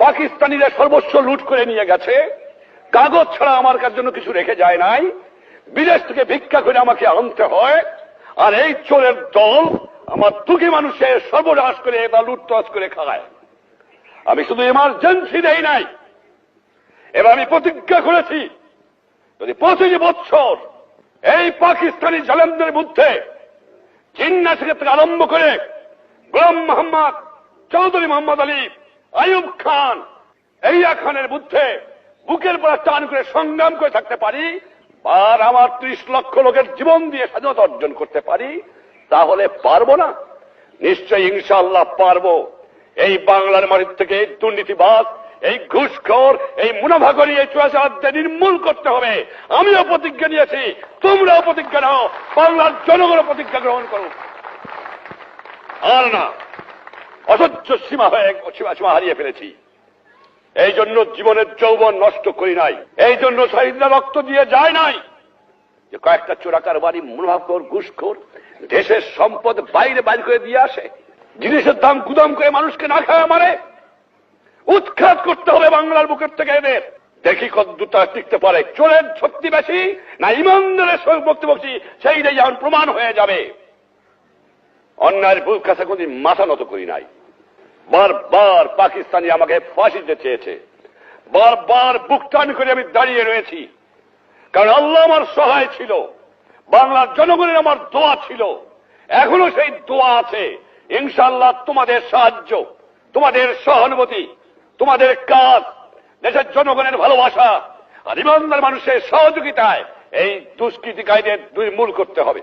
পাকিস্তানিরা সর্বস্ব লুট করে নিয়ে গেছে, কাগজ ছাড়া আমার কাছে জন্য কিছু রেখে যায় নাই, বিদেশ থেকে ভিক্ষা করে আমাকে আনতে হয়, আর এই চোরের দল আমার দুঃখী মানুষের সর্বনাশ করে বা লুটতরাজ করে খায়। আমি শুধু এমার্জেন্সি দেই নাই, এবার আমি প্রতিজ্ঞা করেছি যদি 25 বছর এই পাকিস্তানি জালেমদের মধ্যে জিন্না থেকে আরম্ভ করে গোলাম মোহাম্মদ, চৌধুরী মোহাম্মদ আলী, আইয়ুব খান, এইয়া খানের মধ্যে বুকের পর টান করে সংগ্রাম করে থাকতে পারি, আর আমার 30 লক্ষ লোকের জীবন দিয়ে স্বাধীনতা অর্জন করতে পারি, তাহলে পারবো না? নিশ্চয়ই ইনশাআল্লাহ পারবো। এই বাংলার মাটির থেকে এই দুর্নীতিবাজ, এই ঘুষখোর, এই মুনাফাখোরি, এই চোরাচালানকে নির্মূল করতে হবে। আমিও প্রতিজ্ঞা নিয়েছি, তোমরাও প্রতিজ্ঞা নাও, বাংলার জনগণও প্রতিজ্ঞা গ্রহণ করো। আর না, অসহ্য সীমা হারিয়ে ফেলেছি। এই জন্য জীবনের যৌবন নষ্ট করি নাই, এই জন্য শহীদরা রক্ত দিয়ে যায় নাই যে কয়েকটা চোরাকারবারি, মুনাফাখোর, ঘুষখোর দেশের সম্পদ বাইরে বাইর করে দিয়ে আসে, জিনিসের দাম গুদাম করে মানুষকে না খাওয়া মারে। উৎখাত করতে হবে বাংলার বুকের থেকে এদের। দেখি কতদূর তারা টিকতে পারে। চোরের শক্তি বেশি না ইমানদারের বক্তব্য, সেইটাই যেমন প্রমাণ হয়ে যাবে। অন্যায়ের বুক কাছে কোনদিন মাথা নত করি নাই। বারবার পাকিস্তানি আমাকে ফাঁসি দিতে চেয়েছে, বারবার বুক টান করে আমি দাঁড়িয়ে রয়েছি, কারণ আল্লাহ আমার সহায় ছিল, বাংলার জনগণের আমার দোয়া ছিল, এখনো সেই দোয়া আছে। ইনশাআল্লাহ তোমাদের সাহায্য, তোমাদের সহানুভূতি, তোমাদের কাজ, দেশের জনগণের ভালোবাসা আর ইমানদার মানুষের সহযোগিতায় এই দুষ্কৃতিকারীদের নির্মূল করতে হবে।